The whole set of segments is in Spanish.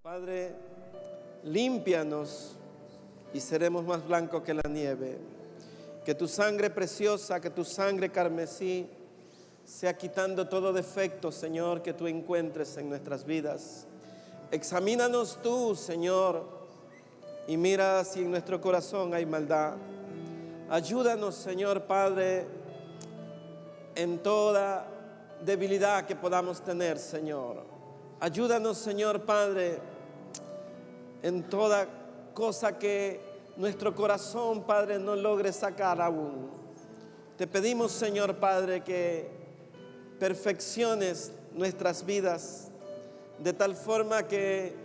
Padre, límpianos y seremos más blancos que la nieve. Que tu sangre preciosa, que tu sangre carmesí sea quitando todo defecto, Señor, que tú encuentres en nuestras vidas. Examínanos tú, Señor, y mira si en nuestro corazón hay maldad. Ayúdanos, Señor Padre, en toda debilidad que podamos tener, Señor. Ayúdanos, Señor Padre, en toda cosa que nuestro corazón, Padre, no logre sacar aún. Te pedimos, Señor Padre, que perfecciones nuestras vidas de tal forma que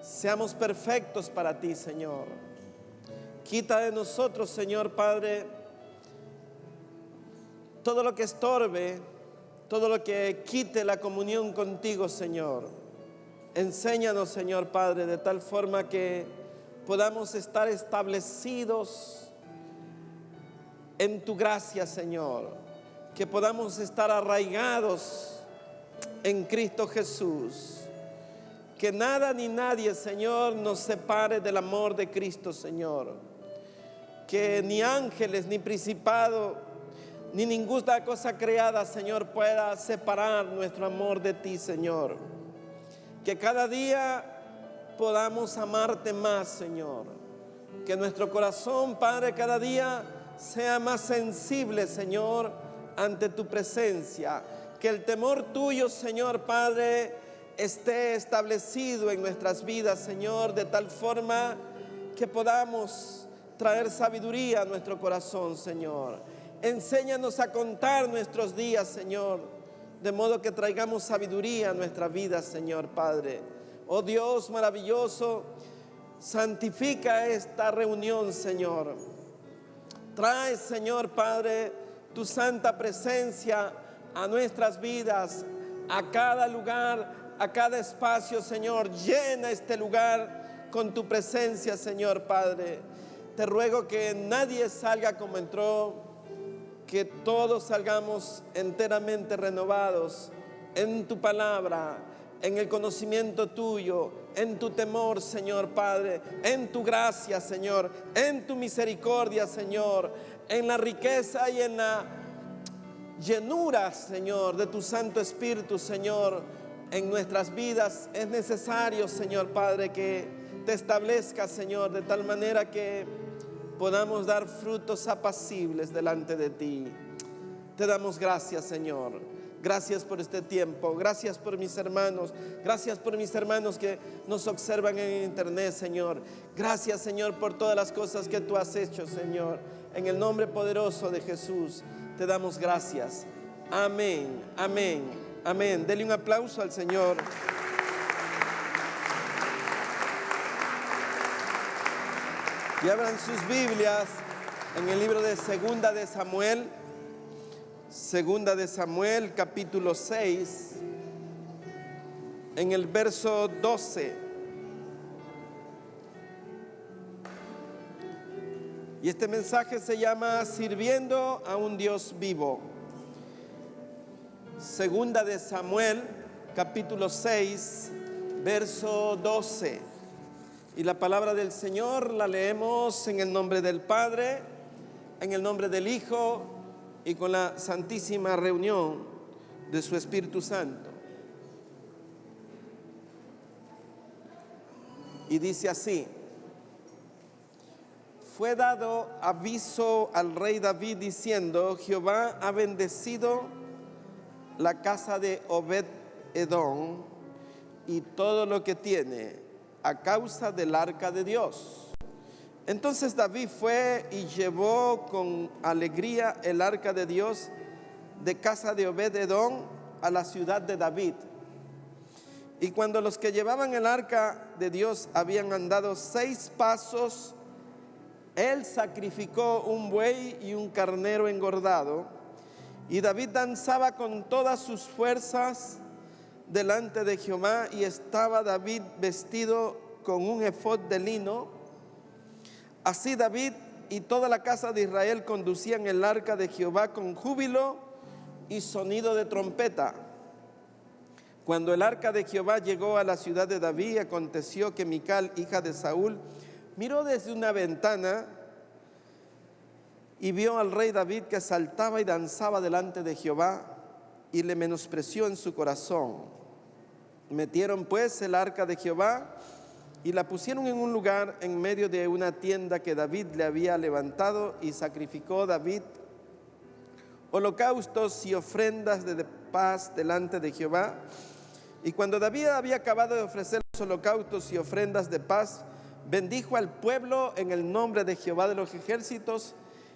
seamos perfectos para ti, Señor. Quita de nosotros, Señor Padre, todo lo que estorbe, todo lo que quite la comunión contigo, Señor. Enséñanos, Señor Padre, de tal forma que podamos estar establecidos en tu gracia, Señor. Que podamos estar arraigados en Cristo Jesús. Que nada ni nadie, Señor, nos separe del amor de Cristo, Señor. Que ni ángeles, ni principado, ni ninguna cosa creada, Señor, pueda separar nuestro amor de ti, Señor. Que cada día podamos amarte más, Señor. Que nuestro corazón, Padre, cada día sea más sensible, Señor, ante tu presencia. Que el temor tuyo, Señor Padre, esté establecido en nuestras vidas, Señor, de tal forma que podamos traer sabiduría a nuestro corazón, Señor. Enséñanos a contar nuestros días, Señor, de modo que traigamos sabiduría a nuestra vida, Señor Padre. Oh Dios maravilloso, santifica esta reunión, Señor. Trae, Señor Padre, tu santa presencia a nuestras vidas, a cada lugar, a cada espacio, Señor. Llena este lugar con tu presencia, Señor Padre. Te ruego que nadie salga como entró, que todos salgamos enteramente renovados en tu palabra, en el conocimiento tuyo, en tu temor, Señor Padre, en tu gracia, Señor, en tu misericordia, Señor, en la riqueza y en la llenura, Señor, de tu Santo Espíritu, Señor, en nuestras vidas. Es necesario, Señor Padre, que te establezcas, Señor, de tal manera que podamos dar frutos apacibles delante de ti. Te damos gracias, Señor. Gracias por este tiempo. Gracias por mis hermanos. Gracias por mis hermanos que nos observan en internet, Señor. Gracias, Señor, por todas las cosas que tú has hecho, Señor. En el nombre poderoso de Jesús, te damos gracias. Amén, amén, amén. Dele un aplauso al Señor. Y abran sus Biblias en el libro de Segunda de Samuel, capítulo 6, en el verso 12. Y este mensaje se llama Sirviendo a un Dios vivo. Segunda de Samuel, capítulo 6, verso 12. Y la palabra del Señor la leemos en el nombre del Padre, en el nombre del Hijo y con la santísima reunión de su Espíritu Santo. Y dice así: fue dado aviso al rey David diciendo: Jehová ha bendecido la casa de Obed-edom y todo lo que tiene, a causa del arca de Dios. Entonces David fue y llevó con alegría el arca de Dios de casa de Obed-edom a la ciudad de David. Y cuando los que llevaban el arca de Dios habían andado 6 pasos, él sacrificó un buey y un carnero engordado, y David danzaba con todas sus fuerzas delante de Jehová, y estaba David vestido con un efod de lino. Así David y toda la casa de Israel conducían el arca de Jehová con júbilo y sonido de trompeta. Cuando el arca de Jehová llegó a la ciudad de David, aconteció que Mical, hija de Saúl, miró desde una ventana y vio al rey David que saltaba y danzaba delante de Jehová, y le menospreció en su corazón. Metieron pues el arca de Jehová y la pusieron en un lugar en medio de una tienda que David le había levantado, y sacrificó David holocaustos y ofrendas de paz delante de Jehová. Y cuando David había acabado de ofrecer los holocaustos y ofrendas de paz, bendijo al pueblo en el nombre de Jehová de los ejércitos,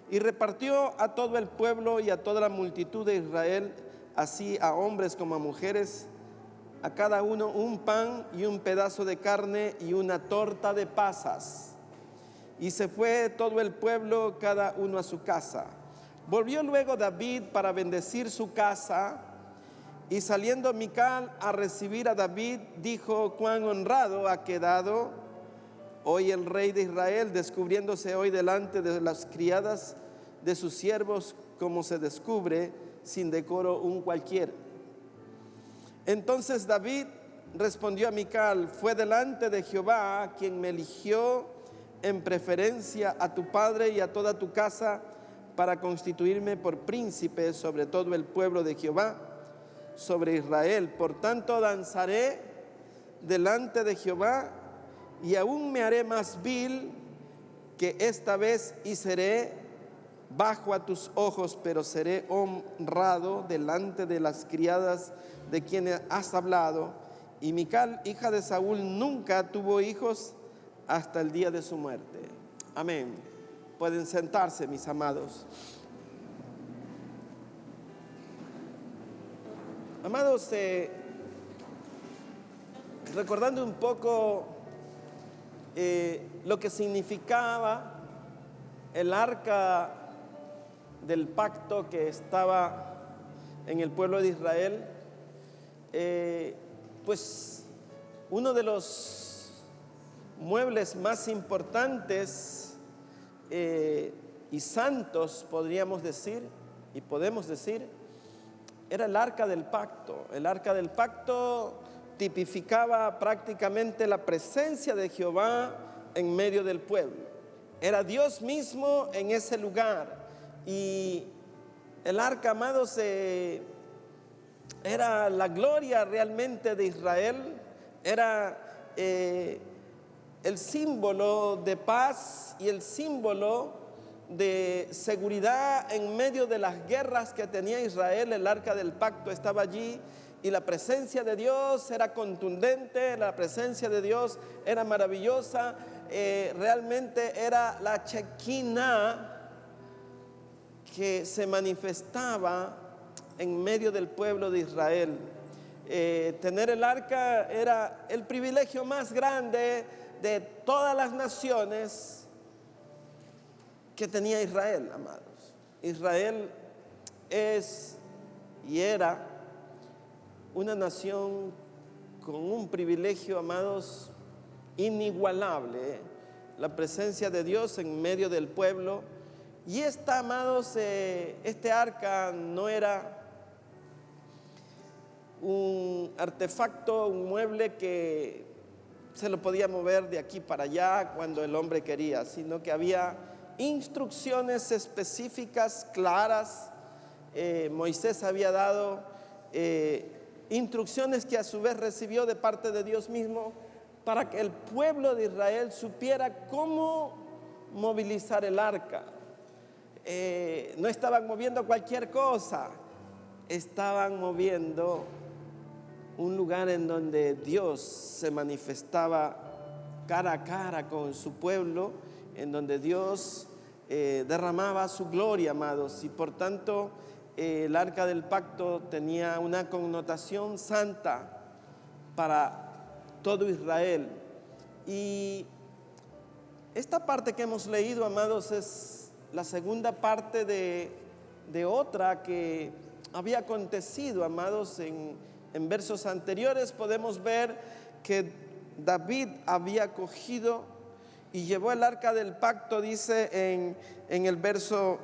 y repartió a todo el pueblo y a toda la multitud de Israel, así a hombres como a mujeres, a cada uno un pan y un pedazo de carne y una torta de pasas. Y se fue todo el pueblo, cada uno a su casa. Volvió luego David para bendecir su casa, y saliendo Mical a recibir a David, dijo: cuán honrado ha quedado hoy el rey de Israel, descubriéndose hoy delante de las criadas de sus siervos, como se descubre sin decoro un cualquiera. Entonces David respondió a Mical: fue delante de Jehová quien me eligió en preferencia a tu padre y a toda tu casa, para constituirme por príncipe sobre todo el pueblo de Jehová, sobre Israel. Por tanto danzaré delante de Jehová, y aún me haré más vil que esta vez, y seré bajo a tus ojos, pero seré honrado delante de las criadas de quienes has hablado. Y Mical, hija de Saúl, nunca tuvo hijos hasta el día de su muerte. Amén. Pueden sentarse, mis amados. Amados, recordando un poco lo que significaba el arca del pacto que estaba en el pueblo de Israel, pues uno de los muebles más importantes y santos, podríamos decir, y podemos decir, era el arca del pacto. El arca del pacto tipificaba prácticamente la presencia de Jehová en medio del pueblo. Era Dios mismo en ese lugar. Y el arca, amados, era la gloria realmente de Israel. Era el símbolo de paz y el símbolo de seguridad en medio de las guerras que tenía Israel. El arca del pacto estaba allí, y la presencia de Dios era contundente, la presencia de Dios era maravillosa. Realmente era la Shekinah que se manifestaba en medio del pueblo de Israel. Tener el arca era el privilegio más grande de todas las naciones que tenía Israel, amados. Israel es y era una nación con un privilegio, amados, inigualable, la presencia de Dios en medio del pueblo. Y esta, amados, este arca no era un artefacto, un mueble que se lo podía mover de aquí para allá cuando el hombre quería, sino que había instrucciones específicas, claras. Moisés había dado instrucciones que a su vez recibió de parte de Dios mismo, para que el pueblo de Israel supiera cómo movilizar el arca. No estaban moviendo cualquier cosa, estaban moviendo un lugar en donde Dios se manifestaba cara a cara con su pueblo, en donde Dios derramaba su gloria, amados. Y por tanto el arca del pacto tenía una connotación santa para todo Israel. Y esta parte que hemos leído, amados, es la segunda parte de otra que había acontecido, amados. En versos anteriores podemos ver que David había cogido y llevó el arca del pacto. Dice en el verso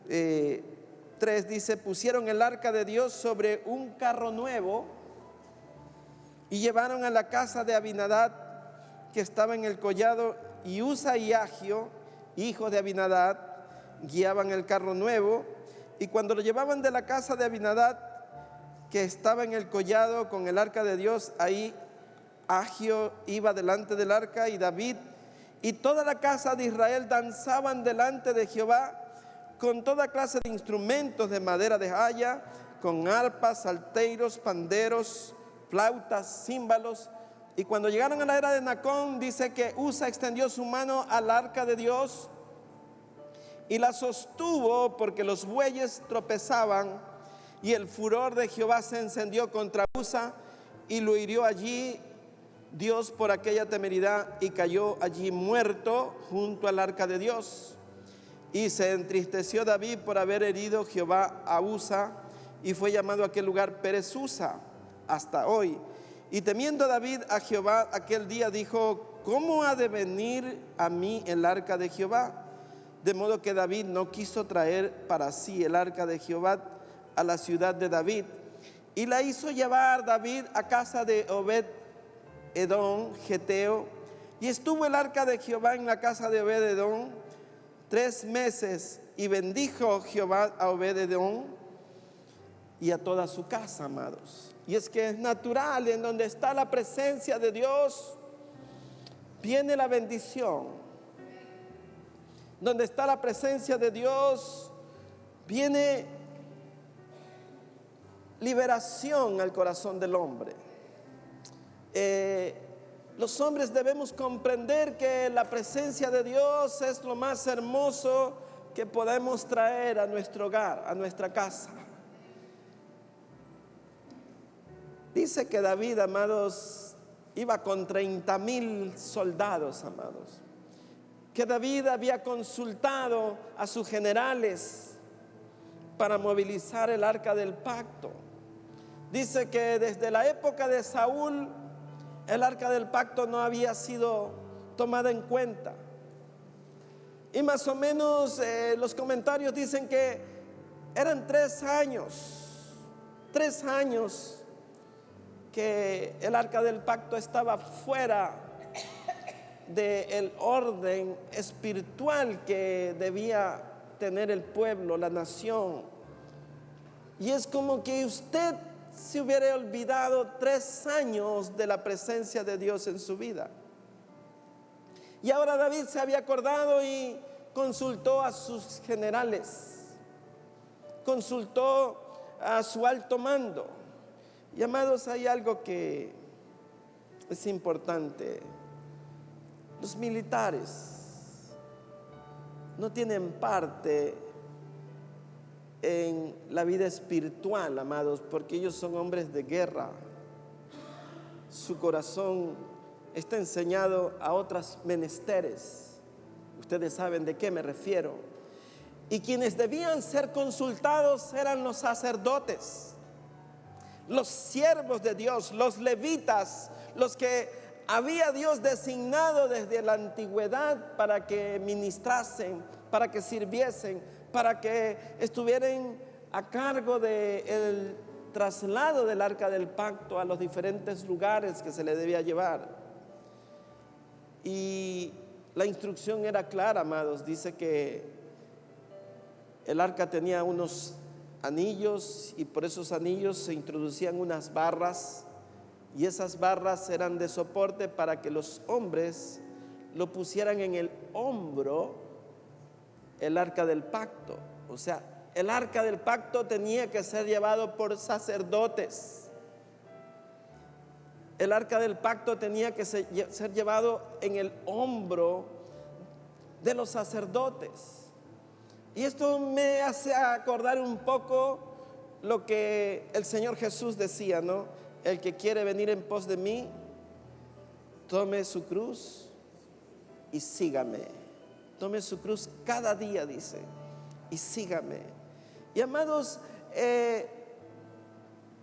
3, dice: pusieron el arca de Dios sobre un carro nuevo Y llevaron a la casa de Abinadab, que estaba en el collado, y Usa y Agio, hijos de Abinadab, guiaban el carro nuevo. Y cuando lo llevaban de la casa de Abinadab, que estaba en el collado con el arca de Dios, ahí Agio iba delante del arca, y David y toda la casa de Israel danzaban delante de Jehová con toda clase de instrumentos de madera de haya, con arpas, salterios, panderos, flautas, címbalos. Y cuando llegaron a la era de Nacón, dice que Usa extendió su mano al arca de Dios y la sostuvo, porque los bueyes tropezaban, y el furor de Jehová se encendió contra Usa y lo hirió allí Dios por aquella temeridad, y cayó allí muerto junto al arca de Dios. Y se entristeció David por haber herido Jehová a Usa, y fue llamado aquel lugar Perez Usa hasta hoy. Y temiendo David a Jehová aquel día, dijo: ¿cómo ha de venir a mí el arca de Jehová? De modo que David no quiso traer para sí el arca de Jehová a la ciudad de David, y la hizo llevar David a casa de Obed-edom Geteo. Y estuvo el arca de Jehová en la casa de Obed-edom 3 meses, y bendijo Jehová a Obed-edom y a toda su casa, amados. Y es que es natural, en donde está la presencia de Dios, viene la bendición. Donde está la presencia de Dios, viene liberación al corazón del hombre. Los hombres debemos comprender que la presencia de Dios es lo más hermoso que podemos traer a nuestro hogar, a nuestra casa. Dice que David, amados, iba con 30,000 soldados, amados. Que David había consultado a sus generales para movilizar el arca del pacto. Dice que desde la época de Saúl, el arca del pacto no había sido tomada en cuenta. Y más o menos los comentarios dicen que eran 3 años que el arca del pacto estaba fuera del orden espiritual que debía tener el pueblo, la nación. Y es como que usted se hubiera olvidado 3 años de la presencia de Dios en su vida. Y ahora David se había acordado y consultó a sus generales, consultó a su alto mando. Y amados, hay algo que es importante. Los militares no tienen parte en la vida espiritual, amados, porque ellos son hombres de guerra. Su corazón está enseñado a otros menesteres. Ustedes saben de qué me refiero. Y quienes debían ser consultados eran los sacerdotes, los siervos de Dios, los levitas, los que había Dios designado desde la antigüedad para que ministrasen, para que sirviesen, para que estuvieran a cargo del traslado del arca del pacto a los diferentes lugares que se le debía llevar. Y la instrucción era clara, amados. Dice que el arca tenía unos anillos, y por esos anillos se introducían unas barras, y esas barras eran de soporte para que los hombres lo pusieran en el hombro, el arca del pacto. O sea, el arca del pacto tenía que ser llevado por sacerdotes. El arca del pacto tenía que ser llevado en el hombro de los sacerdotes. Y esto me hace acordar un poco lo que el Señor Jesús decía, ¿no? El que quiere venir en pos de mí, tome su cruz y sígame. Tome su cruz cada día, dice, y sígame. Y amados,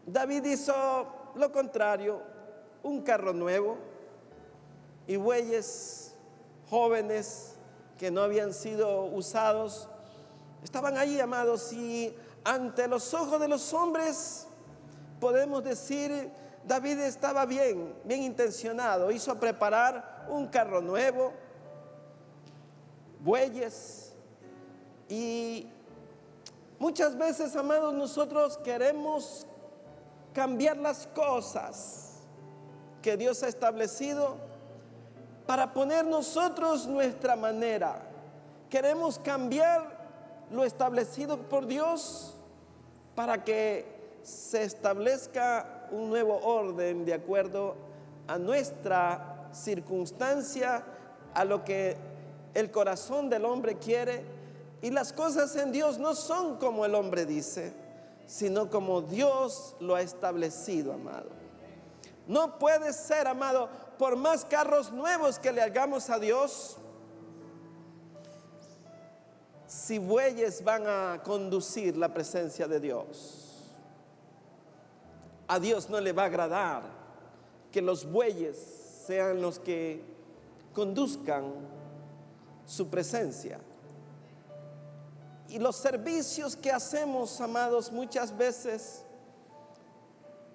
David hizo lo contrario: un carro nuevo y bueyes jóvenes que no habían sido usados estaban ahí, amados. Y ante los ojos de los hombres podemos decir David estaba bien intencionado. Hizo preparar un carro nuevo, bueyes. Y muchas veces, amados, nosotros queremos cambiar las cosas que Dios ha establecido para poner nosotros nuestra manera. Queremos cambiar lo establecido por Dios para que se establezca un nuevo orden de acuerdo a nuestra circunstancia, a lo que el corazón del hombre quiere. Y las cosas en Dios no son como el hombre dice, sino como Dios lo ha establecido, amado. No puede ser, amado, por más carros nuevos que le hagamos a Dios, si bueyes van a conducir la presencia de Dios. A Dios no le va a agradar que los bueyes sean los que conduzcan su presencia. Y los servicios que hacemos, amados, muchas veces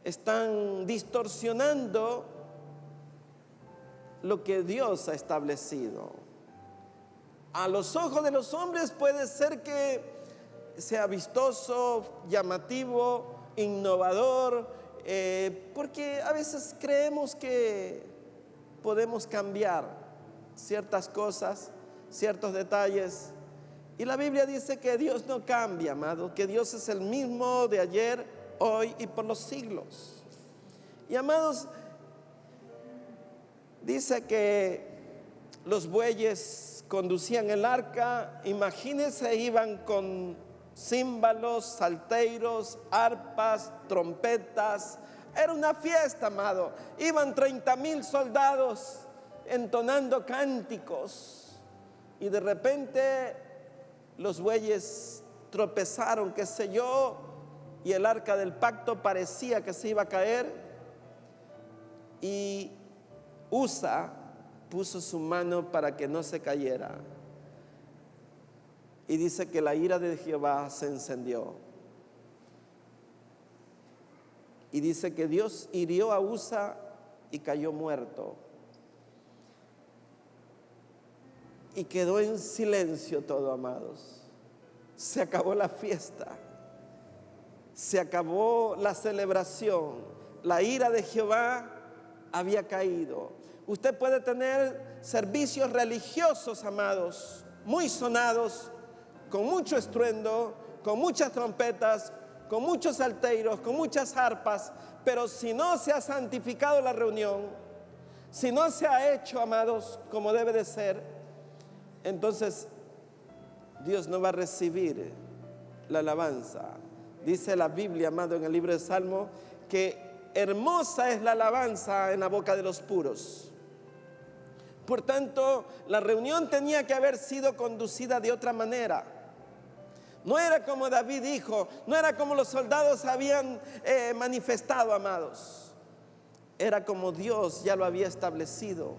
están distorsionando lo que Dios ha establecido. A los ojos de los hombres puede ser que sea vistoso, llamativo, innovador, porque a veces creemos que podemos cambiar ciertas cosas, ciertos detalles. Y la Biblia dice que Dios no cambia, amado, que Dios es el mismo de ayer, hoy y por los siglos. Y amados, dice que los bueyes conducían el arca. Imagínense, iban con címbalos, salterios, arpas, trompetas. Era una fiesta, amado. Iban 30,000 soldados entonando cánticos. Y de repente los bueyes tropezaron, qué sé yo, y el arca del pacto parecía que se iba a caer. Y Usa puso su mano para que no se cayera. Y dice que la ira de Jehová se encendió. Y dice que Dios hirió a Usa y cayó muerto. Y quedó en silencio todo, amados. Se acabó la fiesta. Se acabó la celebración. La ira de Jehová había caído. Usted puede tener servicios religiosos, amados, muy sonados, con mucho estruendo, con muchas trompetas, con muchos salterios, con muchas arpas, pero si no se ha santificado la reunión, si no se ha hecho, amados, como debe de ser, entonces Dios no va a recibir la alabanza. Dice la Biblia, amado, en el libro de Salmo, que hermosa es la alabanza en la boca de los puros. Por tanto, la reunión tenía que haber sido conducida de otra manera. No era como David dijo, no era como los soldados habían manifestado, amados. Era como Dios ya lo había establecido.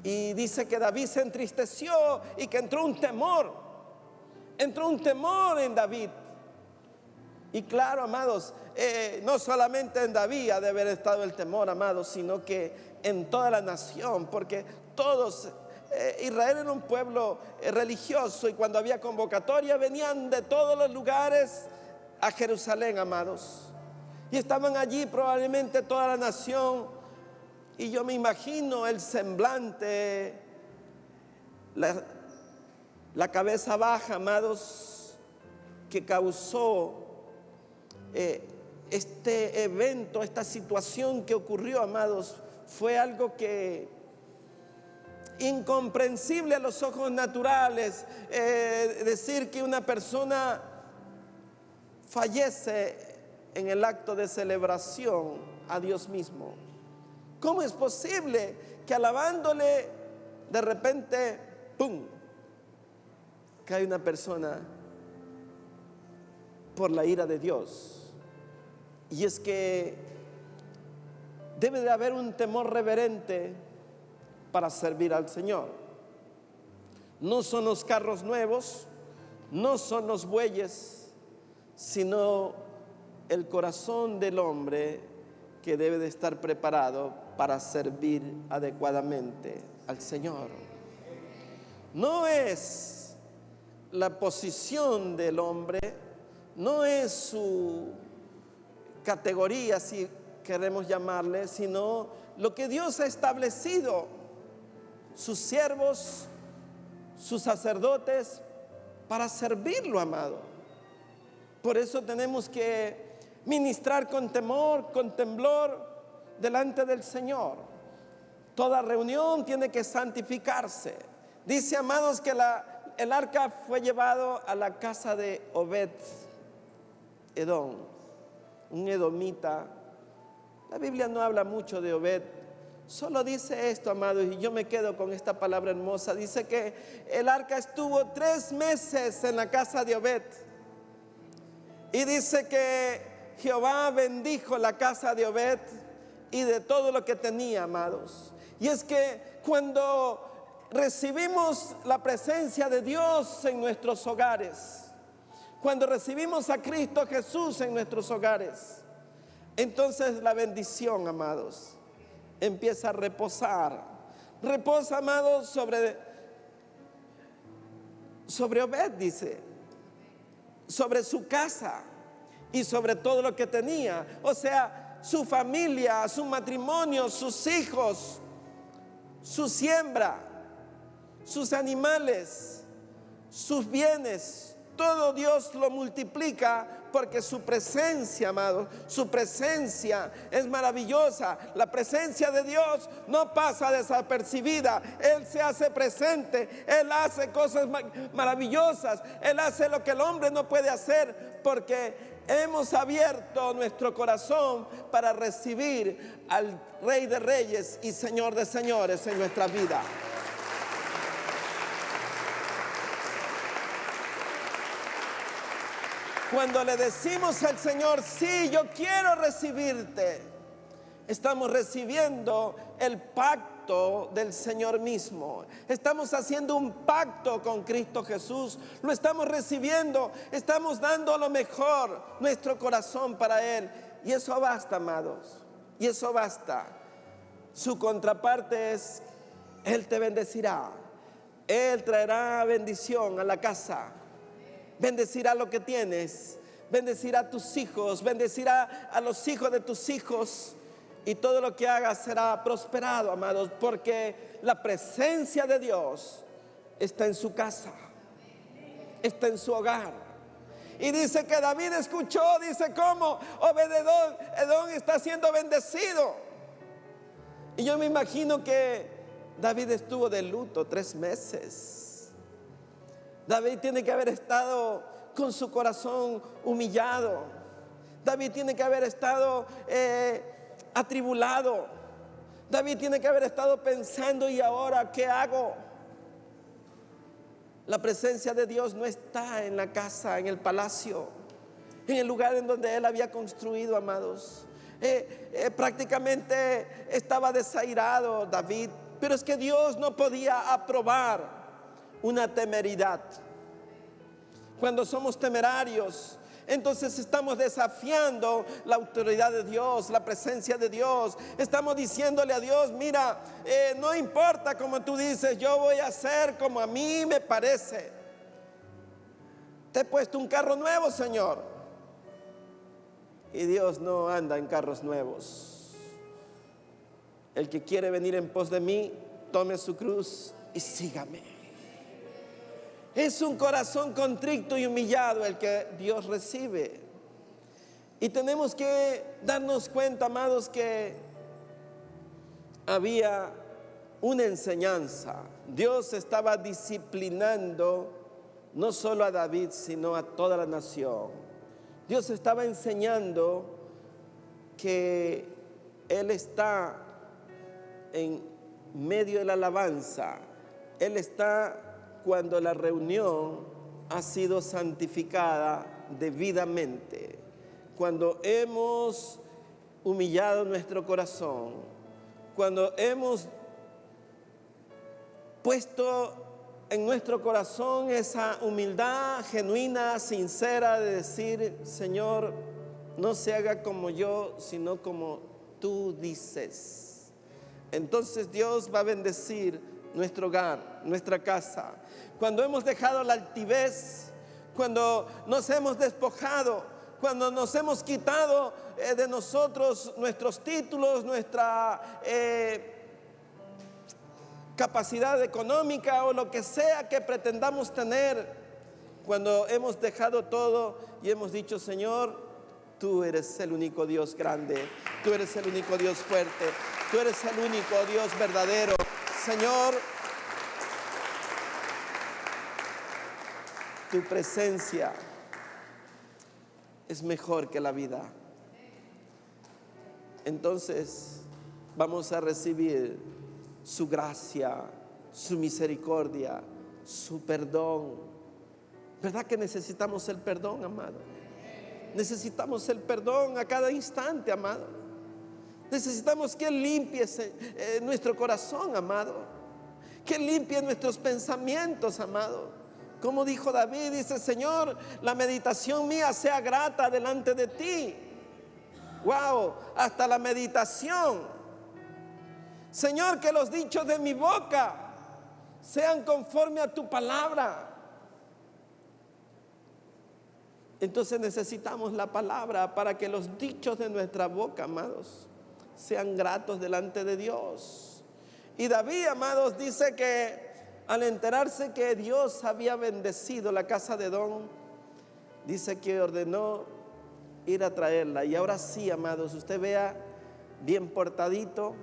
Y dice que David se entristeció y que entró un temor en David. Y claro, amados, no solamente en David ha de haber estado el temor, amados, sino que en toda la nación, porque todos, Israel era un pueblo religioso, y cuando había convocatoria venían de todos los lugares a Jerusalén, amados, y estaban allí probablemente toda la nación. Y yo me imagino el semblante, la cabeza baja, amados, que causó este evento, esta situación que ocurrió, amados. Fue algo que incomprensible a los ojos naturales. Decir que una persona fallece en el acto de celebración a Dios mismo. ¿Cómo es posible que alabándole de repente, ¡pum!, cae una persona por la ira de Dios? Y es que debe de haber un temor reverente para servir al Señor. No son los carros nuevos, no son los bueyes, sino el corazón del hombre que debe de estar preparado para servir adecuadamente al Señor. No es la posición del hombre, no es su categoría, si queremos llamarle, sino lo que Dios ha establecido, sus siervos, sus sacerdotes, para servirlo, amado. Por eso tenemos que ministrar con temor, con temblor delante del Señor. Toda reunión tiene que santificarse. Dice, amados, que el arca fue llevado a la casa de Obed Edom, un edomita. La Biblia no habla mucho de Obed, solo dice esto, amados, y yo me quedo con esta palabra hermosa. Dice que el arca estuvo 3 meses en la casa de Obed, y dice que Jehová bendijo la casa de Obed y de todo lo que tenía, amados. Y es que cuando recibimos la presencia de Dios en nuestros hogares, cuando recibimos a Cristo Jesús en nuestros hogares, entonces la bendición, amados, empieza a reposar. Reposa, amados, sobre Obed, dice, sobre su casa y sobre todo lo que tenía. O sea, su familia, su matrimonio, sus hijos, su siembra, sus animales, sus bienes, todo Dios lo multiplica, porque su presencia, amado, su presencia es maravillosa. La presencia de Dios no pasa desapercibida. Él se hace presente, Él hace cosas maravillosas, Él hace lo que el hombre no puede hacer, porque hemos abierto nuestro corazón para recibir al Rey de Reyes y Señor de Señores en nuestra vida. Cuando le decimos al Señor, sí, yo quiero recibirte, estamos recibiendo el pacto del Señor mismo. Estamos haciendo un pacto con Cristo Jesús. Lo estamos recibiendo, estamos dando lo mejor, nuestro corazón para Él. Y eso basta, amados, y eso basta. Su contraparte es, Él te bendecirá. Él traerá bendición a la casa. Bendecirá lo que tienes, bendecirá a tus hijos, bendecirá a los hijos de tus hijos, y todo lo que hagas será prosperado, amados, porque la presencia de Dios está en su casa, está en su hogar. Y dice que David escuchó, dice, cómo Obed-Edom está siendo bendecido. Y yo me imagino que David estuvo de luto 3 meses. David tiene que haber estado con su corazón humillado. David tiene que haber estado atribulado. David tiene que haber estado pensando, ¿y ahora qué hago? La presencia de Dios no está en la casa, en el palacio, en el lugar en donde él había construido, amados. Prácticamente estaba desairado David, pero es que Dios no podía aprobar una temeridad. Cuando somos temerarios, entonces estamos desafiando la autoridad de Dios, la presencia de Dios. Estamos diciéndole a Dios, mira, no importa como tú dices, yo voy a hacer como a mí me parece. Te he puesto un carro nuevo, Señor. Y Dios no anda en carros nuevos. El que quiere venir en pos de mí, tome su cruz y sígame. Es un corazón contrito y humillado el que Dios recibe. Y tenemos que darnos cuenta, amados, que había una enseñanza. Dios estaba disciplinando no solo a David, sino a toda la nación. Dios estaba enseñando que Él está en medio de la alabanza. Él está cuando la reunión ha sido santificada debidamente, cuando hemos humillado nuestro corazón, cuando hemos puesto en nuestro corazón esa humildad genuina, sincera, de decir, Señor, no se haga como yo, sino como tú dices. Entonces Dios va a bendecir nuestro hogar, nuestra casa. Cuando hemos dejado la altivez, cuando nos hemos despojado, cuando nos hemos quitado de nosotros nuestros títulos, nuestra capacidad económica o lo que sea que pretendamos tener, cuando hemos dejado todo y hemos dicho: Señor, tú eres el único Dios grande, tú eres el único Dios fuerte, tú eres el único Dios verdadero. Señor, tu presencia es mejor que la vida. Entonces vamos a recibir su gracia, su misericordia, su perdón. ¿Verdad que necesitamos el perdón, amado? Necesitamos el perdón a cada instante, amado. Necesitamos que Él limpie nuestro corazón, amado. Que Él limpie nuestros pensamientos, amado. Como dijo David, dice: Señor, la meditación mía sea grata delante de ti. Wow, hasta la meditación. Señor, que los dichos de mi boca sean conforme a tu palabra. Entonces necesitamos la palabra para que los dichos de nuestra boca, amados, sean gratos delante de Dios. Y David, amados, dice que al enterarse que Dios había bendecido la casa de Edom, dice que ordenó ir a traerla. Y ahora sí, amados, usted vea bien portadito,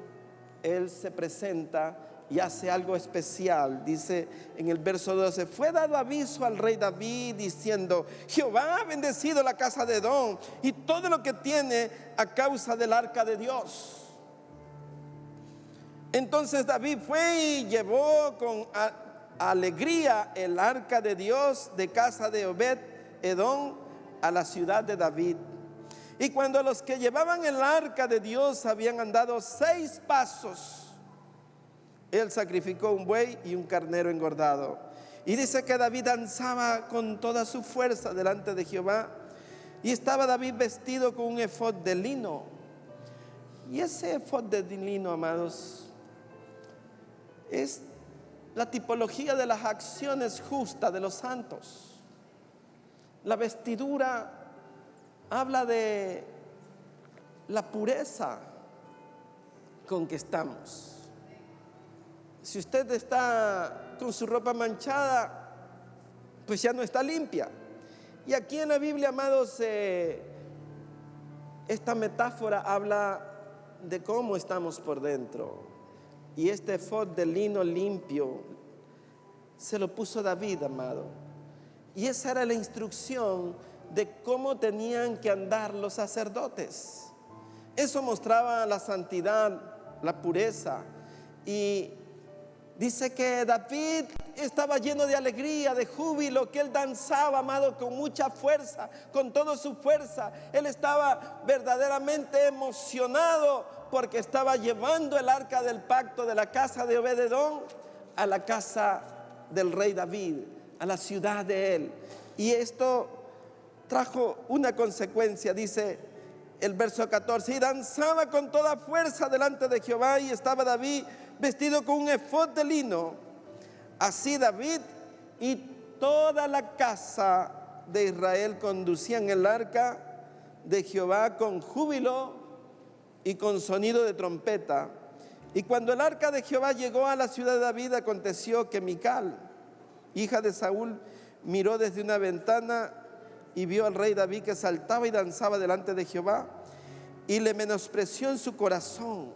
él se presenta y hace algo especial. Dice en el verso 12: fue dado aviso al rey David diciendo: Jehová ha bendecido la casa de Edom y todo lo que tiene a causa del arca de Dios. Entonces David fue y llevó con alegría el arca de Dios de casa de Obed Edom a la ciudad de David. Y cuando los que llevaban el arca de Dios habían andado 6 pasos, él sacrificó un buey y un carnero engordado. Y dice que David danzaba con toda su fuerza delante de Jehová. Y estaba David vestido con un efod de lino. Y ese efod de lino, amados, es la tipología de las acciones justas de los santos. La vestidura habla de la pureza con que estamos. Si usted está con su ropa manchada, pues ya no está limpia. Y aquí en la Biblia, amados, esta metáfora habla de cómo estamos por dentro. Y este efod de lino limpio se lo puso David, amado. Y esa era la instrucción de cómo tenían que andar los sacerdotes. Eso mostraba la santidad, la pureza. Y dice que David estaba lleno de alegría, de júbilo, que él danzaba, amado, con mucha fuerza, con toda su fuerza. Él estaba verdaderamente emocionado porque estaba llevando el arca del pacto de la casa de Obed-Edom a la casa del rey David, a la ciudad de él. Y esto trajo una consecuencia. Dice el verso 14: y danzaba con toda fuerza delante de Jehová, y estaba David vestido con un efod de lino. Así David y toda la casa de Israel conducían el arca de Jehová con júbilo y con sonido de trompeta. Y cuando el arca de Jehová llegó a la ciudad de David, aconteció que Mical, hija de Saúl, miró desde una ventana y vio al rey David que saltaba y danzaba delante de Jehová, y le menospreció en su corazón.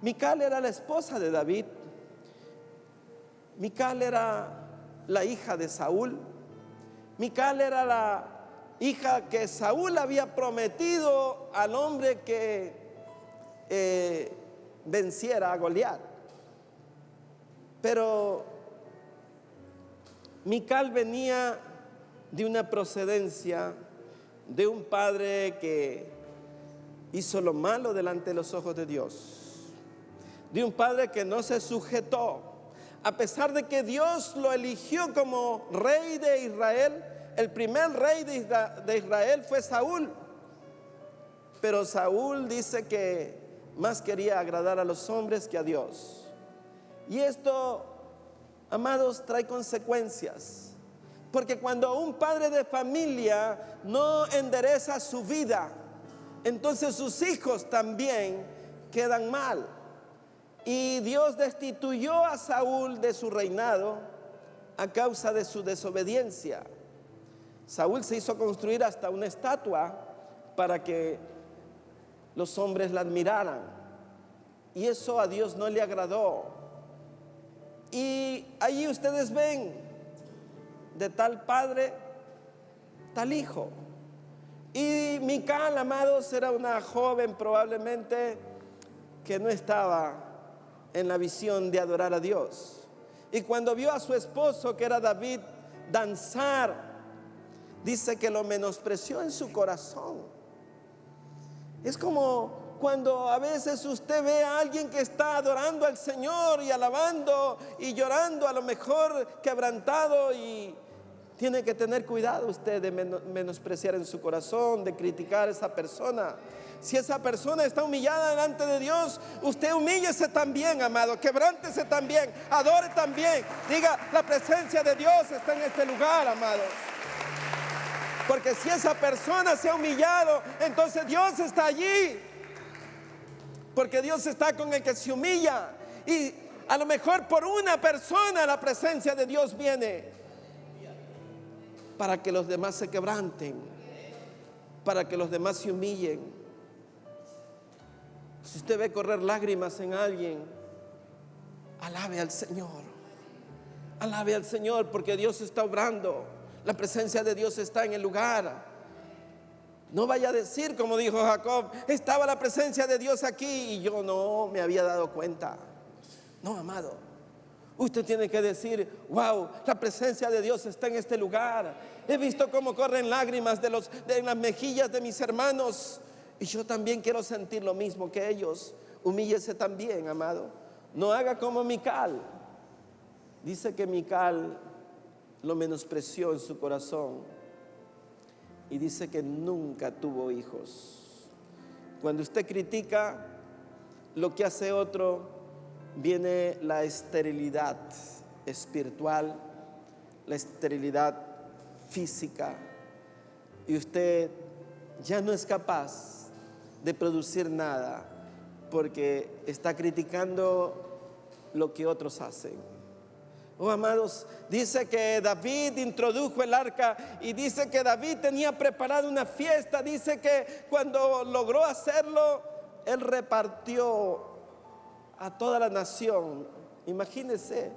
Mical era la esposa de David. Mical era la hija de Saúl. Mical era la hija que Saúl había prometido al hombre que venciera a Goliat. Pero Mical venía de una procedencia de un padre que hizo lo malo delante de los ojos de Dios, de un padre que no se sujetó, a pesar de que Dios lo eligió como rey de Israel. El primer rey de Israel fue Saúl, Pero Saúl dice que más quería agradar a los hombres que a Dios. Y esto, amados, trae consecuencias. Porque cuando un padre de familia no endereza su vida, entonces sus hijos también quedan mal. Y Dios destituyó a Saúl de su reinado a causa de su desobediencia. Saúl se hizo construir hasta una estatua para que los hombres la admiraran. Y eso a Dios no le agradó. Y allí ustedes ven, de tal padre, tal hijo. Y Mical, amados, era una joven probablemente que no estaba en la visión de adorar a Dios. Y cuando vio a su esposo, que era David, danzar, dice que lo menospreció en su corazón. Es como cuando a veces usted ve a alguien que está adorando al Señor y alabando y llorando, a lo mejor quebrantado, y tiene que tener cuidado usted de menospreciar en su corazón, de criticar a esa persona. Si esa persona está humillada delante de Dios, usted humíllese también, amado, quebrántese también, adore también. Diga, la presencia de Dios está en este lugar, amados. Porque si esa persona se ha humillado, entonces Dios está allí. Porque Dios está con el que se humilla. Y a lo mejor por una persona la presencia de Dios viene para que los demás se quebranten, para que los demás se humillen. Si usted ve correr lágrimas en alguien, alabe al Señor. Alabe al Señor, porque Dios está obrando. La presencia de Dios está en el lugar. No vaya a decir como dijo Jacob, estaba la presencia de Dios aquí y yo no me había dado cuenta. No, amado, usted tiene que decir, wow, la presencia de Dios está en este lugar. He visto cómo corren lágrimas de las mejillas de mis hermanos, y yo también quiero sentir lo mismo que ellos. Humíllese también, amado. No haga como Mical. Dice que Mical lo menospreció en su corazón y dice que nunca tuvo hijos. Cuando usted critica lo que hace otro, viene la esterilidad espiritual, la esterilidad física, y usted ya no es capaz de producir nada porque está criticando lo que otros hacen. Oh, amados, dice que David introdujo el arca y dice que David tenía preparada una fiesta. Dice que cuando logró hacerlo, él repartió a toda la nación. Imagínense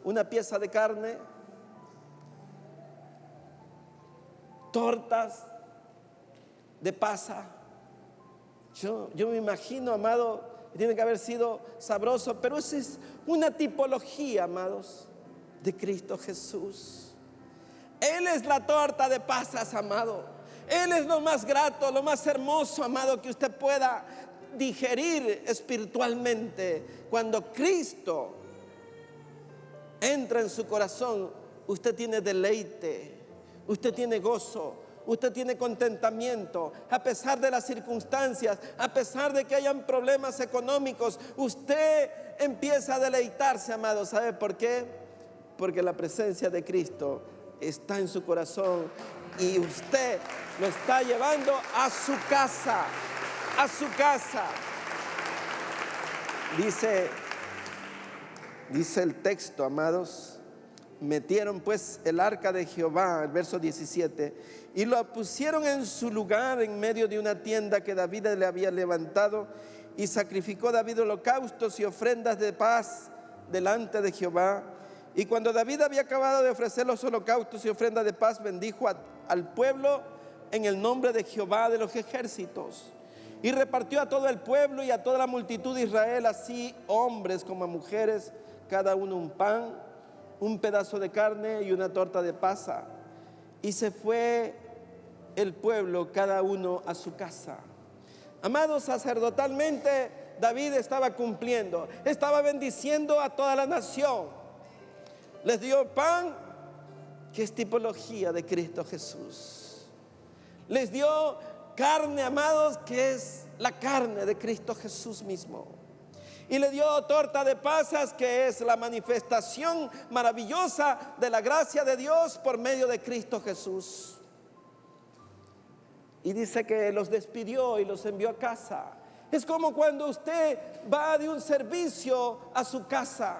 una pieza de carne, tortas de pasa. Yo me imagino, amado, tiene que haber sido sabroso, pero esa es una tipología, amados, de Cristo Jesús. Él es la torta de pasas, amado. Él es lo más grato, lo más hermoso, amado, que usted pueda digerir espiritualmente. Cuando Cristo entra en su corazón, usted tiene deleite, usted tiene gozo, usted tiene contentamiento. A pesar de las circunstancias, a pesar de que hayan problemas económicos, usted empieza a deleitarse, amado. ¿Sabe por qué? Porque la presencia de Cristo está en su corazón y usted lo está llevando a su casa, a su casa. Dice el texto, amados, metieron pues el arca de Jehová, el verso 17, y lo pusieron en su lugar en medio de una tienda que David le había levantado, y sacrificó David holocaustos y ofrendas de paz delante de Jehová. Y cuando David había acabado de ofrecer los holocaustos y ofrendas de paz, bendijo al pueblo en el nombre de Jehová de los ejércitos, y repartió a todo el pueblo y a toda la multitud de Israel, así hombres como mujeres, cada uno un pan, un pedazo de carne y una torta de pasa. Y se fue el pueblo, cada uno a su casa. Amados, sacerdotalmente David estaba cumpliendo, estaba bendiciendo a toda la nación. Les dio pan, que es tipología de Cristo Jesús. Les dio carne, amados, que es la carne de Cristo Jesús mismo. Y le dio torta de pasas, que es la manifestación maravillosa de la gracia de Dios por medio de Cristo Jesús. Y dice que los despidió y los envió a casa. Es como cuando usted va de un servicio a su casa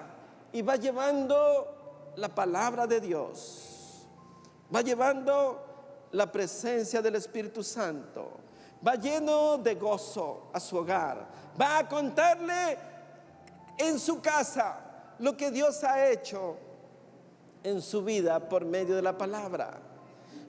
y va llevando la palabra de Dios, va llevando la presencia del Espíritu Santo, va lleno de gozo a su hogar, va a contarle en su casa lo que Dios ha hecho en su vida por medio de la palabra.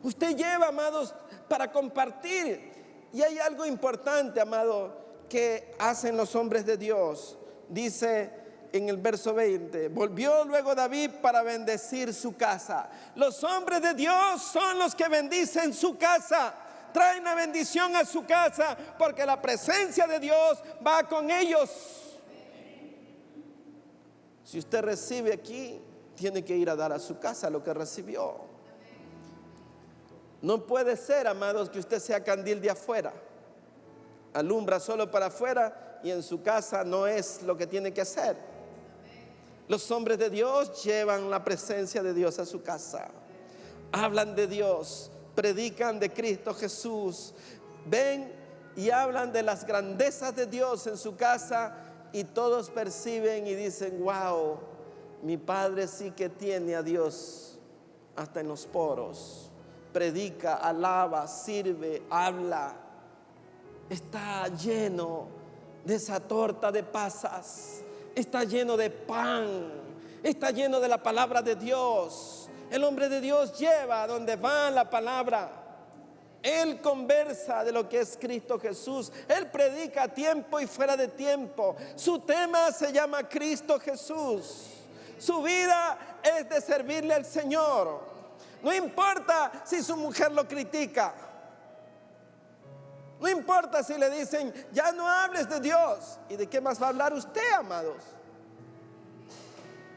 Usted lleva, amados, para compartir. Y hay algo importante, amado, que hacen los hombres de Dios. Dice en el verso 20: volvió luego David para bendecir su casa. Los hombres de Dios son los que bendicen su casa, traen la bendición a su casa, porque la presencia de Dios va con ellos. Si usted recibe aquí, tiene que ir a dar a su casa lo que recibió. No puede ser, amados, que usted sea candil de afuera, alumbra solo para afuera, y en su casa no es lo que tiene que hacer. Los hombres de Dios llevan la presencia de Dios a su casa, hablan de Dios, predican de Cristo Jesús, ven y hablan de las grandezas de Dios en su casa, y todos perciben y dicen: wow, mi padre sí que tiene a Dios hasta en los poros. Predica, alaba, sirve, habla. Está lleno de esa torta de pasas, está lleno de pan, está lleno de la palabra de Dios. El hombre de Dios lleva a donde va la palabra. Él conversa de lo que es Cristo Jesús. Él predica a tiempo y fuera de tiempo. Su tema se llama Cristo Jesús. Su vida es de servirle al Señor. No importa si su mujer lo critica. No importa si le dicen: ya no hables de Dios. ¿Y de qué más va a hablar usted, amados?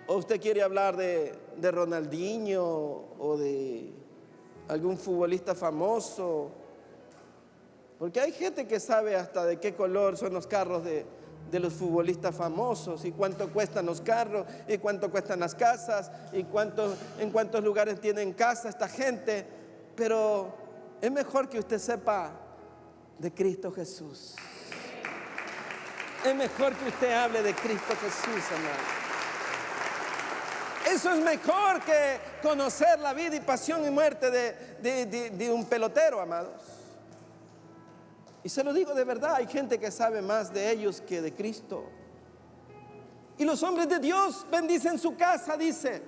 ¿O usted quiere hablar de Ronaldinho o de algún futbolista famoso? Porque hay gente que sabe hasta de qué color son los carros de los futbolistas famosos, y cuánto cuestan los carros, y cuánto cuestan las casas, y en cuántos lugares tienen casa esta gente. Pero es mejor que usted sepa de Cristo Jesús. Es mejor que usted hable de Cristo Jesús, amado. Eso es mejor que conocer la vida y pasión y muerte de un pelotero, amados. Y se lo digo de verdad, hay gente que sabe más de ellos que de Cristo. Y los hombres de Dios bendicen su casa, dice.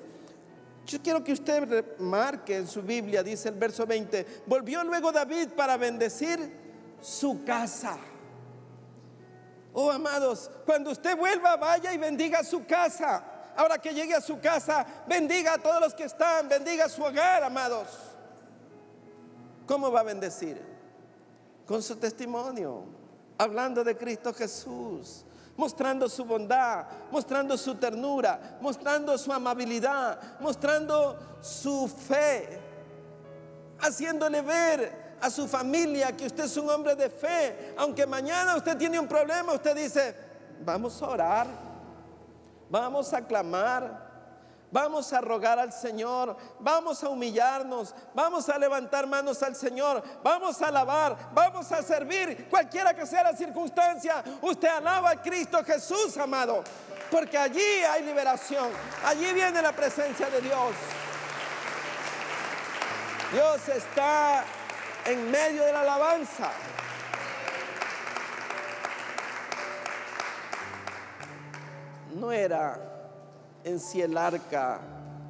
Yo quiero que usted remarque en su Biblia, dice el verso 20: volvió luego David para bendecir su casa. Oh, amados, cuando usted vuelva, vaya y bendiga su casa. Ahora que llegue a su casa, bendiga a todos los que están, bendiga su hogar, amados. ¿Cómo va a bendecir? Con su testimonio, hablando de Cristo Jesús, mostrando su bondad, mostrando su ternura, mostrando su amabilidad, mostrando su fe, haciéndole ver a su familia que usted es un hombre de fe. Aunque mañana usted tiene un problema, usted dice: vamos a orar, vamos a clamar, vamos a rogar al Señor, vamos a humillarnos, vamos a levantar manos al Señor, vamos a alabar, vamos a servir, cualquiera que sea la circunstancia. Usted alaba a Cristo Jesús, amado, porque allí hay liberación, allí viene la presencia de Dios. Dios está en medio de la alabanza. No era en sí el arca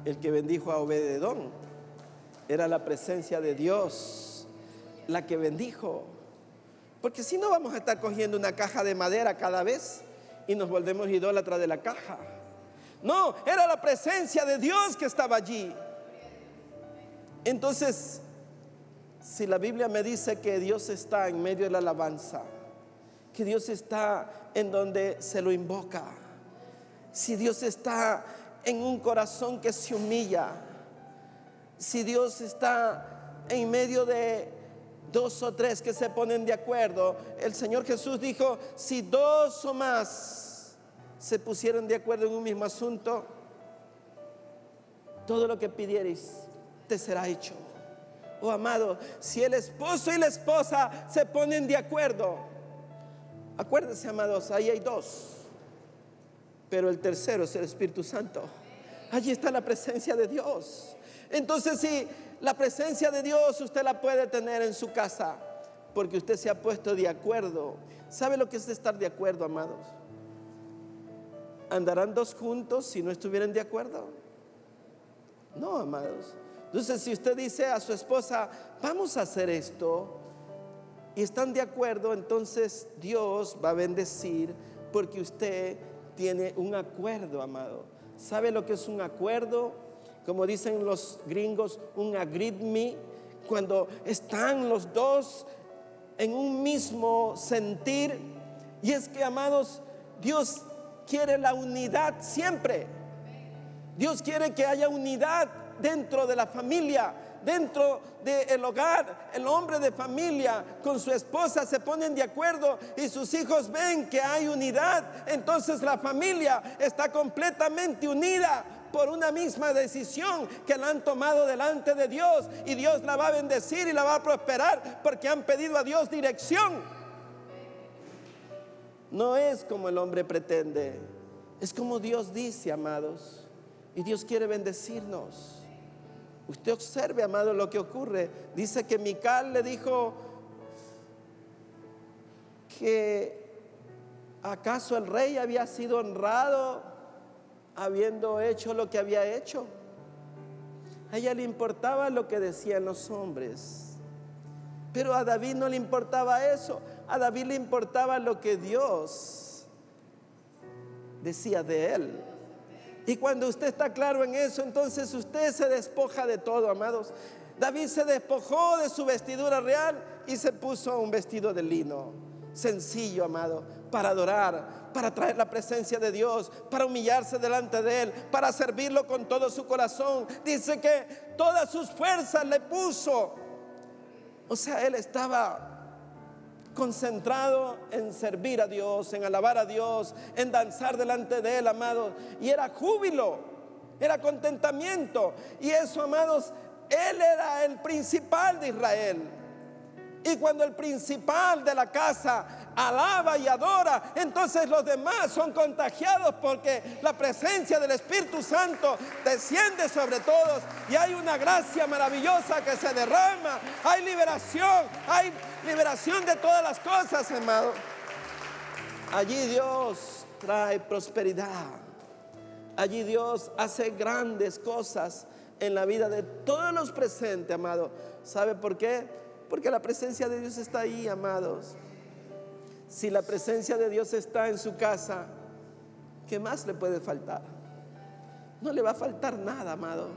el que bendijo a Obed-edom, era la presencia de Dios la que bendijo. Porque si no, vamos a estar cogiendo una caja de madera cada vez y nos volvemos idólatras de la caja. No, era la presencia de Dios que estaba allí. Entonces, si la Biblia me dice que Dios está en medio de la alabanza, que Dios está en donde se lo invoca, si Dios está en un corazón que se humilla, si Dios está en medio de 2 o 3 que se ponen de acuerdo. El Señor Jesús dijo, si 2 o más se pusieron de acuerdo en un mismo asunto, todo lo que pidierais te será hecho. Oh amado, si el esposo y la esposa se ponen de acuerdo, acuérdense, amados, ahí hay 2, pero el tercero es el Espíritu Santo. Allí está la presencia de Dios. Entonces, si la presencia de Dios usted la puede tener en su casa, porque usted se ha puesto de acuerdo. ¿Sabe lo que es estar de acuerdo, amados? ¿Andarán 2 juntos si no estuvieran de acuerdo? No, amados. Entonces, si usted dice a su esposa, vamos a hacer esto, y están de acuerdo, entonces Dios va a bendecir, porque usted tiene un acuerdo, amado. ¿Sabe lo que es un acuerdo? Como dicen los gringos, un agreement, cuando están los 2 en un mismo sentir. Y es que, amados, Dios quiere la unidad siempre. Dios quiere que haya unidad dentro de la familia, dentro del hogar. El hombre de familia con su esposa se ponen de acuerdo y sus hijos ven que hay unidad. Entonces la familia está completamente unida por una misma decisión que la han tomado delante de Dios, y Dios la va a bendecir y la va a prosperar porque han pedido a Dios dirección. No es como el hombre pretende, es como Dios dice, amados, y Dios quiere bendecirnos. Usted observe, amado, lo que ocurre. Dice que Mical le dijo que ¿acaso el rey había sido honrado habiendo hecho lo que había hecho? A ella le importaba lo que decían los hombres, pero a David no le importaba eso. A David le importaba lo que Dios decía de él. Y cuando usted está claro en eso, entonces usted se despoja de todo, amados. David se despojó de su vestidura real y se puso un vestido de lino sencillo, amado, para adorar, para traer la presencia de Dios, para humillarse delante de Él, para servirlo con todo su corazón. Dice que todas sus fuerzas le puso. O sea, él estaba concentrado en servir a Dios, en alabar a Dios, en danzar delante de Él, amados. Y era júbilo, era contentamiento. Y eso, amados, Él era el principal de Israel. Y cuando el principal de la casa alaba y adora, entonces los demás son contagiados, porque la presencia del Espíritu Santo desciende sobre todos y hay una gracia maravillosa que se derrama. Hay liberación de todas las cosas, hermano. Allí Dios trae prosperidad. Allí Dios hace grandes cosas en la vida de todos los presentes, amado. ¿Sabe por qué? Porque la presencia de Dios está ahí, amados. Si la presencia de Dios está en su casa, ¿qué más le puede faltar? No le va a faltar nada, amado.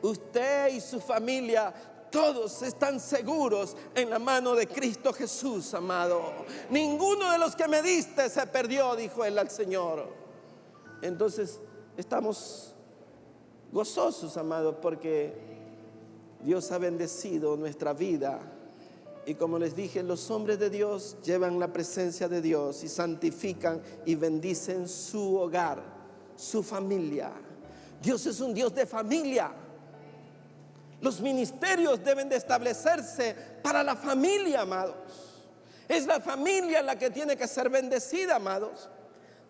Usted y su familia, todos están seguros en la mano de Cristo Jesús, amado. Ninguno de los que me diste se perdió, dijo él al Señor. Entonces estamos gozosos, amado, porque Dios ha bendecido nuestra vida. Y como les dije, los hombres de Dios llevan la presencia de Dios y santifican y bendicen su hogar, su familia. Dios es un Dios de familia. Los ministerios deben de establecerse para la familia, amados. Es la familia la que tiene que ser bendecida, amados.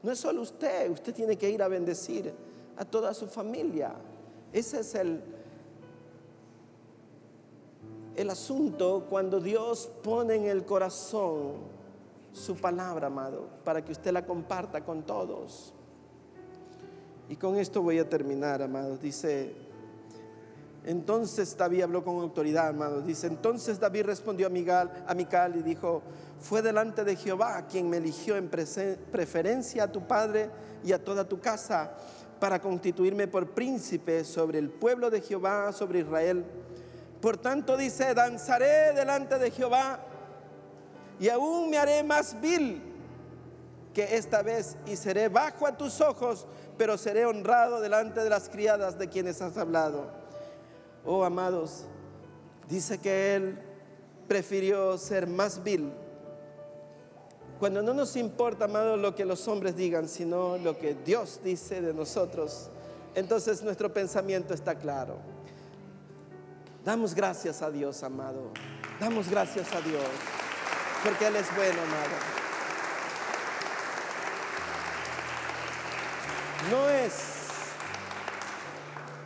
No es solo usted tiene que ir a bendecir a toda su familia. Ese es el asunto cuando Dios pone en el corazón su palabra, amado, para que usted la comparta con todos. Y con esto voy a terminar, amado. Dice, entonces David habló con autoridad, amado. Dice, entonces David respondió a Mical y dijo, fue delante de Jehová quien me eligió en preferencia a tu padre y a toda tu casa, para constituirme por príncipe sobre el pueblo de Jehová, sobre Israel. Por tanto, dice, danzaré delante de Jehová y aún me haré más vil que esta vez, y seré bajo a tus ojos, pero seré honrado delante de las criadas de quienes has hablado. Oh, amados, dice que él prefirió ser más vil. Cuando no nos importa, amado, lo que los hombres digan, sino lo que Dios dice de nosotros, entonces nuestro pensamiento está claro. Damos gracias a Dios, amado. Damos gracias a Dios, porque Él es bueno, amado. No es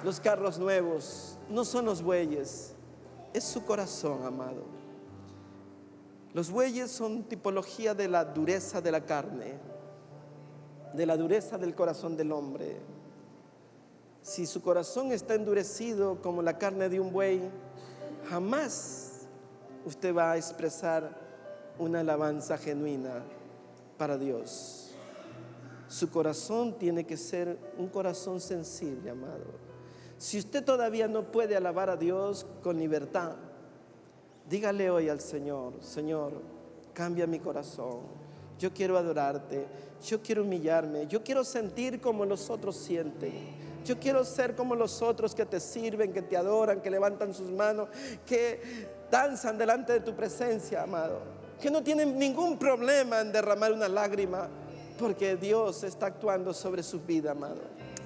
los carros nuevos, no son los bueyes, es su corazón, amado. Los bueyes son tipología de la dureza de la carne, de la dureza del corazón del hombre. Si su corazón está endurecido como la carne de un buey, jamás usted va a expresar una alabanza genuina para Dios. Su corazón tiene que ser un corazón sensible, amado. Si usted todavía no puede alabar a Dios con libertad, dígale hoy al Señor: Señor, cambia mi corazón. Yo quiero adorarte, yo quiero humillarme, yo quiero sentir como los otros sienten. Yo quiero ser como los otros que te sirven, que te adoran, que levantan sus manos, que danzan delante de tu presencia, amado. Que no tienen ningún problema en derramar una lágrima, porque Dios está actuando sobre su vida, amado.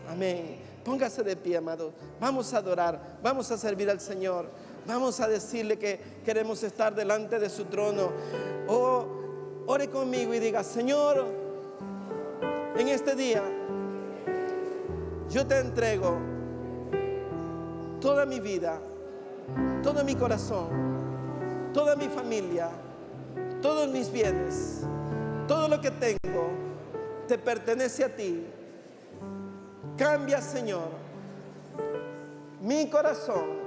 Amén. Póngase de pie, amado. Vamos a adorar, vamos a servir al Señor. Vamos a decirle que queremos estar delante de su trono. Oh, ore conmigo y diga: Señor, en este día yo te entrego toda mi vida, todo mi corazón, toda mi familia, todos mis bienes, todo lo que tengo te pertenece a ti. Cambia, Señor, mi corazón.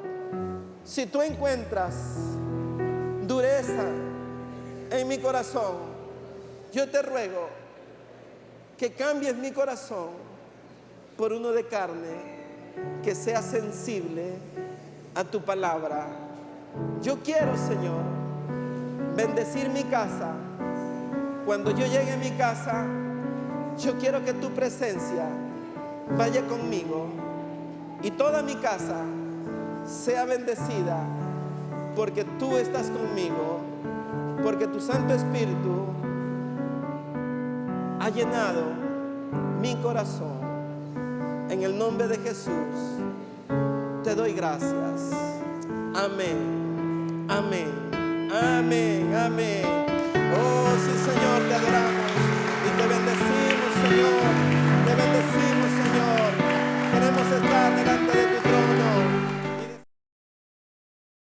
Si tú encuentras dureza en mi corazón, yo te ruego que cambies mi corazón por uno de carne, que sea sensible a tu palabra. Yo quiero, Señor, bendecir mi casa. Cuando yo llegue a mi casa, yo quiero que tu presencia vaya conmigo y toda mi casa sea bendecida, porque tú estás conmigo, porque tu Santo Espíritu ha llenado mi corazón. En el nombre de Jesús te doy gracias. Amén, amén, amén, amén. Oh, sí, Señor, te adoramos y te bendecimos, Señor.